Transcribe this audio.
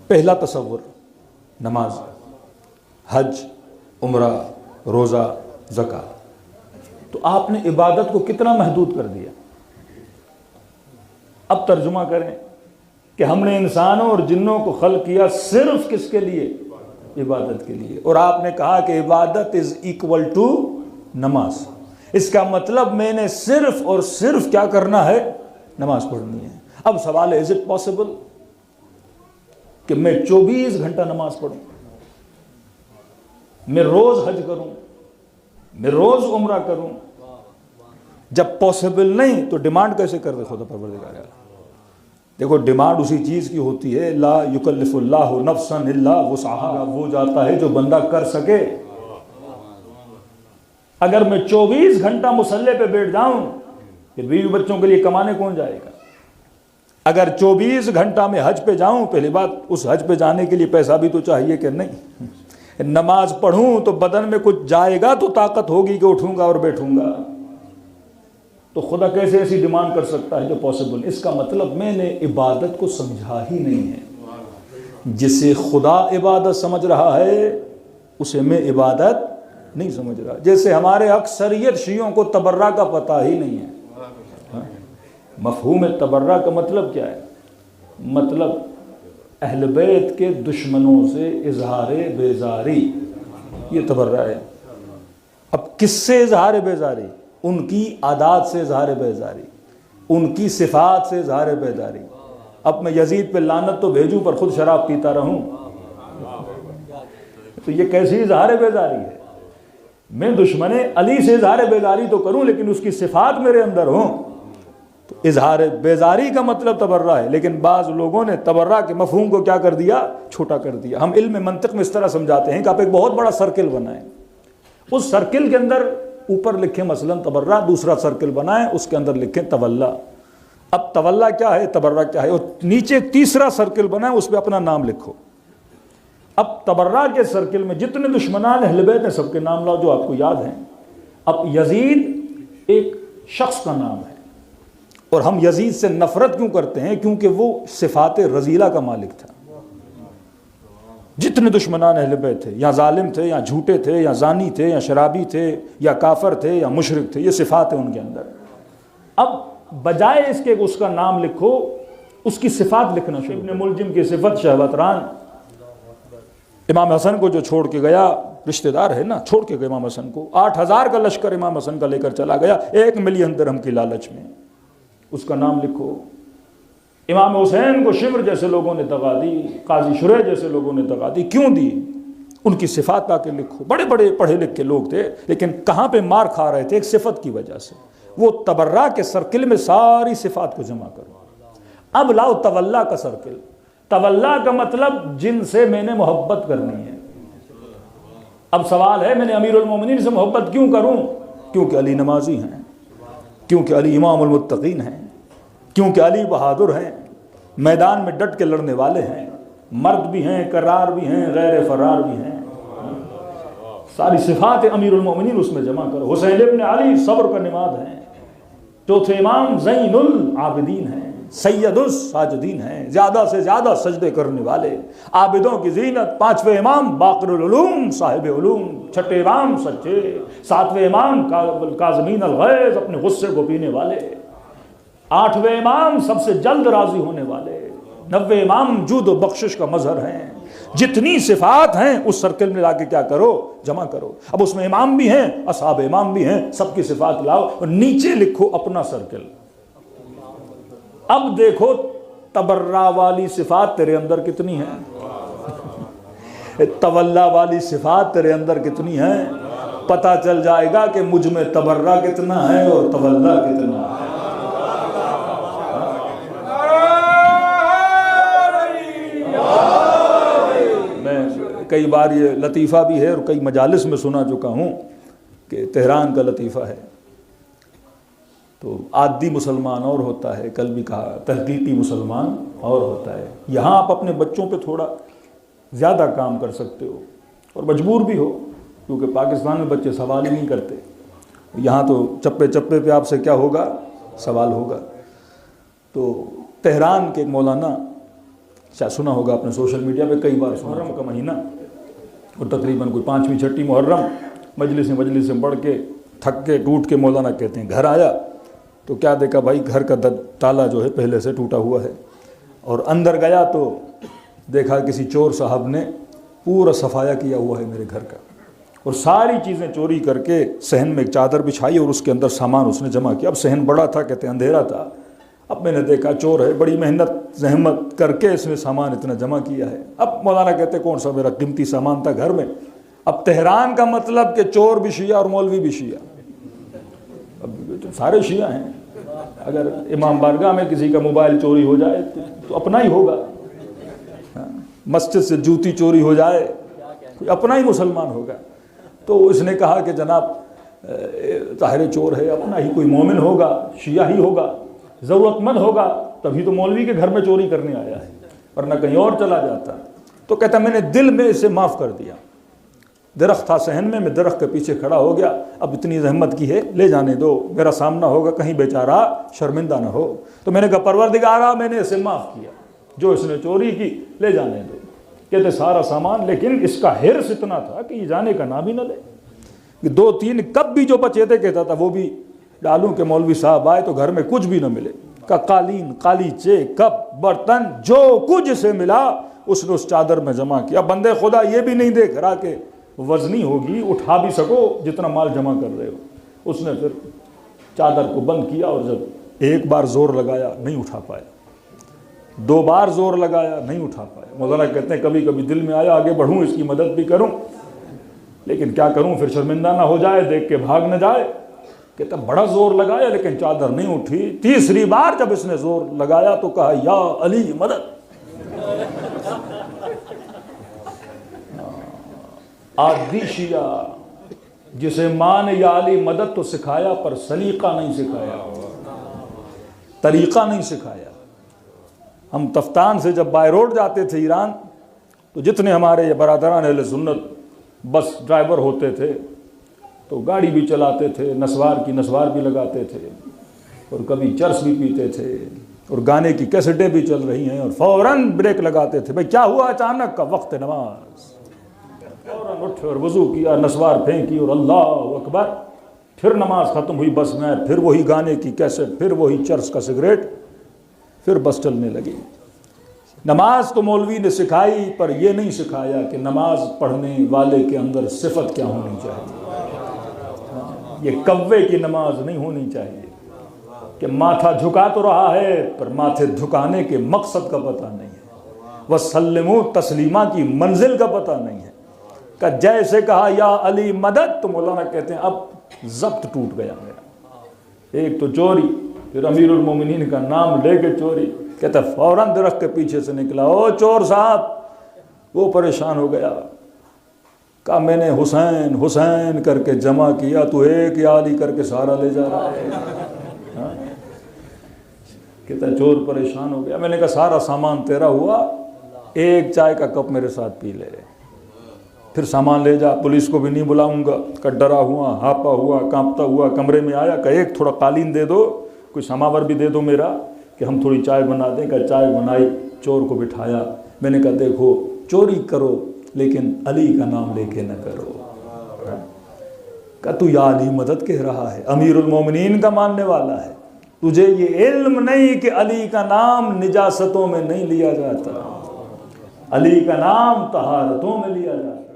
पहला तसव्वुर नमाज, हज, उम्रा, रोज़ा, ज़कात। तो आपने इबादत को कितना महदूद कर दिया। अब तर्जुमा करें कि हमने इंसानों और जिन्नों को खल्क किया सिर्फ किसके लिए? इबादत के लिए। और आपने कहा कि इबादत इज इक्वल टू नमाज। इसका मतलब मैंने सिर्फ और सिर्फ क्या करना है? नमाज पढ़नी है। अब सवाल है, इज इट पॉसिबल कि मैं 24 घंटा नमाज पढ़ूं, मैं रोज हज करूं, मैं रोज उम्रा करूं? जब पॉसिबल नहीं तो डिमांड कैसे कर दे खुदा परवरदिगार? देखो, डिमांड उसी चीज की होती है, ला युकल्लिफुल्लाहु नफ्सन इल्ला वुसअहा। वो जाता है जो बंदा कर सके। अगर मैं 24 घंटा मुसल्ले पे बैठ जाऊं, फिर बीवी बच्चों के लिए कमाने कौन जाएगा? अगर 24 घंटा में हज पे जाऊं, पहली बात उस हज पे जाने के लिए पैसा भी तो चाहिए कि नहीं? नमाज पढ़ूं तो बदन में कुछ जाएगा तो ताकत होगी कि उठूंगा और बैठूंगा। तो खुदा कैसे ऐसी डिमांड कर सकता है जो पॉसिबल? इसका मतलब मैंने इबादत को समझा ही नहीं है। जिसे खुदा इबादत समझ रहा है उसे मैं इबादत नहीं समझ रहा। जैसे हमारे अक्सरियत शियों को तबर्रा का पता ही नहीं है। मफहूम तबर्रा का मतलब क्या है? मतलब अहल बैत के दुश्मनों से इजहार बेजारी, ये तबर्रा है। अब किससे इजहार बेजारी? उनकी आदात से इजहार बेजारी, उनकी सिफात से इजहार बेजारी। अब मैं यजीद पे लानत तो भेजूं पर खुद शराब पीता रहूं, तो ये कैसी इजहार बेजारी है? मैं दुश्मने अली से इजहार बेजारी तो करूं लेकिन उसकी सिफात मेरे अंदर हो, तो इजहार बेजारी का मतलब तबर्रा है। लेकिन बाज़ लोगों ने तबर्रा के मफहूम को क्या कर दिया? छोटा कर दिया। हम इल्म मंतिक में इस तरह समझाते हैं कि आप एक बहुत बड़ा सर्किल बनाएं, उस सर्किल के अंदर ऊपर लिखें मसलन तबर्रा, दूसरा सर्किल बनाएं उसके अंदर लिखें तवल्ला। अब तवल्ला क्या है, तबर्रा क्या है? और नीचे तीसरा सर्किल बनाएं उस पर अपना नाम लिखो। अब तबर्रा के सर्किल में जितने दुश्मनान अहले बैत हैं सबके नाम लाओ जो आपको याद हैं। अब यजीद एक शख्स का नाम है, और हम यजीद से नफरत क्यों करते हैं? क्योंकि वो सिफात रजीला का मालिक था। जितने दुश्मनान अहले बैत थे, या जालिम थे, या झूठे थे, या जानी थे, या शराबी थे, या काफर थे, या मुशरिक थे, ये सिफात है उनके अंदर। अब बजाय इसके उसका नाम लिखो, उसकी सिफात लिखना शुरू। इब्न मुलजिम की सिफत शहवतरान, इमाम हसन को जो छोड़ के गया, रिश्तेदार है ना, छोड़ के गया इमाम हसन को। 8000 का लश्कर इमाम हसन का लेकर चला गया 1 मिलियन दिरहम की लालच में। उसका नाम लिखो। इमाम हुसैन को शिमर जैसे लोगों ने दगा दी, काजी शुरैह जैसे लोगों ने दगा दी। क्यों दी? उनकी सिफात आके लिखो। बड़े बड़े पढ़े लिखे लोग थे, लेकिन कहाँ पे मार खा रहे थे? एक सिफत की वजह से। वो तबर्रा के सर्किल में सारी सिफात को जमा करो। अब लाओ तवल्ला का सर्किल। तवल्ला का मतलब जिनसे मैंने मोहब्बत करनी है। अब सवाल है, मैंने अमीरुल मोमिनीन से मोहब्बत क्यों करूं? क्योंकि अली नमाजी हैं, क्योंकि अली इमामुल मुत्तकीन हैं, क्योंकि अली बहादुर हैं, मैदान में डट के लड़ने वाले हैं, मर्द भी हैं, करार भी हैं, गैर फरार भी हैं। सारी सिफात अमीरुल मोमिनीन उसमें जमा करो। हुसैन इब्न अली सब्र का निमाद हैं। चौथे इमाम ज़ैनुल आबिदीन हैं, सैयदुस साजिदीन हैं, ज्यादा से ज्यादा सजदे करने वाले, आबिदों की जीनत। 5वें इमाम बाक़िरुल उलूम साहिब उलूम, 6ठे इमाम सच्चे, 7वें इमाम काज़मीन अल गैज़, अपने गुस्से को पीने वाले, 8वें इमाम सबसे जल्द राजी होने वाले, 9वें इमाम जूद व बख्शिश का मजहर हैं। जितनी सिफात हैं उस सर्किल में लाके क्या करो? जमा करो। अब उसमें इमाम भी हैं, असहाब इमाम भी हैं, सबकी सिफात लाओ और नीचे लिखो अपना सर्किल। अब देखो तबर्रा वाली सिफात तेरे अंदर कितनी है, तवल्ला वाली सिफात तेरे अंदर कितनी है। पता चल जाएगा कि मुझ में तबर्रा कितना है और तवल्ला कितना है। कई बार ये लतीफ़ा भी है और कई मजालिस में सुना चुका हूँ कि तेहरान का लतीफ़ा है। तो आदि मुसलमान और होता है, कल भी कहा तहकीकी मुसलमान और होता है। यहाँ आप अपने बच्चों पे थोड़ा ज़्यादा काम कर सकते हो और मजबूर भी हो, क्योंकि पाकिस्तान में बच्चे सवाल ही नहीं करते। यहाँ तो चप्पे चप्पे पे आपसे क्या होगा? सवाल होगा। तो तेहरान के एक मौलाना शायद सुना होगा आपने सोशल मीडिया पे कई बार, मुहर्रम का महीना और तकरीबन कोई 5वीं 6वीं मुहर्रम, मजलिस में बढ़ के थक के टूट के मौलाना कहते हैं घर आया तो क्या देखा भाई, घर का ताला जो है पहले से टूटा हुआ है, और अंदर गया तो देखा किसी चोर साहब ने पूरा सफाया किया हुआ है मेरे घर का, और सारी चीज़ें चोरी करके सहन में एक चादर बिछाई और उसके अंदर सामान उसने जमा किया। अब सहन बड़ा था, कहते हैं अंधेरा था, अब मैंने देखा चोर है, बड़ी मेहनत जहमत करके इसने सामान इतना जमा किया है। अब मौलाना कहते कौन सा मेरा कीमती सामान था घर में। अब तेहरान का मतलब कि चोर भी शिया और मौलवी भी शिया, अब तो सारे शिया हैं। अगर इमाम बारगाह में किसी का मोबाइल चोरी हो जाए तो अपना ही होगा, मस्जिद से जूती चोरी हो जाए कोई अपना ही मुसलमान होगा। तो इसने कहा कि जनाब ताहिर चोर है, अपना ही कोई मोमिन होगा, शिया ही होगा, ज़रूरतमंद होगा, तभी तो मौलवी के घर में चोरी करने आया है, वरना कहीं और चला जाता। तो कहता मैंने दिल में इसे माफ़ कर दिया, दरख्त था सहन में, मैं दरख्त के पीछे खड़ा हो गया, अब इतनी जहमत की है ले जाने दो, मेरा सामना होगा, कहीं बेचारा शर्मिंदा ना हो। तो मैंने कहा परवरदिगारा मैंने इसे माफ़ किया, जो इसने चोरी की ले जाने दो। कहते सारा सामान, लेकिन इसका हिर्स इतना था कि ये जाने का नाम ही न ले। 2-3 कप भी जो बचे थे कहता था वो भी डालूं कि मौलवी साहब आए तो घर में कुछ भी न मिले। का कालीन, कालीचे, कप, बर्तन, जो कुछ से मिला उसने उस चादर में जमा किया। बंदे खुदा ये भी नहीं देख रहा कि वजनी होगी, उठा भी सको जितना माल जमा कर रहे हो। उसने फिर चादर को बंद किया, और जब एक बार जोर लगाया नहीं उठा पाया, 2 बार जोर लगाया नहीं उठा पाया। मौलाना कहते हैं कभी कभी दिल में आया आगे बढ़ूं, इसकी मदद भी करूं, लेकिन क्या करूं, फिर शर्मिंदा ना हो जाए, देख के भाग न जाए। कहता बड़ा जोर लगाया लेकिन चादर नहीं उठी। तीसरी बार जब इसने जोर लगाया तो कहा या अली मदद। आदि शिया जिसे मां ने या अली मदद तो सिखाया, पर सलीका नहीं सिखाया, तरीका नहीं सिखाया। हम तफ्तान से जब बाय रोड जाते थे ईरान, तो जितने हमारे बरादरान अहले सुन्नत बस ड्राइवर होते थे तो गाड़ी भी चलाते थे, नस्वार भी लगाते थे, और कभी चर्स भी पीते थे, और गाने की कैसेटें भी चल रही हैं, और फौरन ब्रेक लगाते थे। भाई क्या हुआ, अचानक का वक्त नमाज, फौरन उठे और वजू किया, नस्वार फेंकी और अल्लाह अकबर, फिर नमाज ख़त्म हुई, बस में फिर वही गाने की कैसेट, फिर वही चर्स का सिगरेट, फिर बस चलने लगी। नमाज तो मौलवी ने सिखाई, पर यह नहीं सिखाया कि नमाज पढ़ने वाले के अंदर सिफत क्या होनी चाहिए। ये कव्वे की नमाज नहीं होनी चाहिए कि माथा झुका तो रहा है पर माथे झुकाने के मकसद का पता नहीं है, वह सल्लमु तस्लीमा की मंजिल का पता नहीं है। का जैसे कहा या अली मदद, तो मौलाना कहते हैं अब जब्त टूट गया मेरा। एक तो चोरी, फिर अमीरुल मोमिनीन का नाम लेके चोरी। कहता फौरन दरख्त के पीछे से निकला, ओ चोर साहब। वो परेशान हो गया, कहा मैंने हुसैन हुसैन करके जमा किया, तू एक या अली करके सारा ले जा रहा है। हाँ? कहता चोर परेशान हो गया। मैंने कहा सारा सामान तेरा हुआ, एक चाय का कप मेरे साथ पी ले, फिर सामान ले जा, पुलिस को भी नहीं बुलाऊंगा। का डरा हुआ, हापा हुआ, कांपता हुआ कमरे में आया, कहा एक थोड़ा कालीन दे दो, कोई समावर भी दे दो मेरा, कि हम थोड़ी चाय बना दें। का चाय बनाई, चोर को बिठाया। मैंने कहा देखो चोरी करो लेकिन अली का नाम लेके न करो। का तू या अली मदद कह रहा है, अमीरुल मोमिनीन का मानने वाला है, तुझे ये इल्म नहीं कि अली का नाम निजासतों में नहीं लिया जाता, अली का नाम तहारतों में लिया जाता।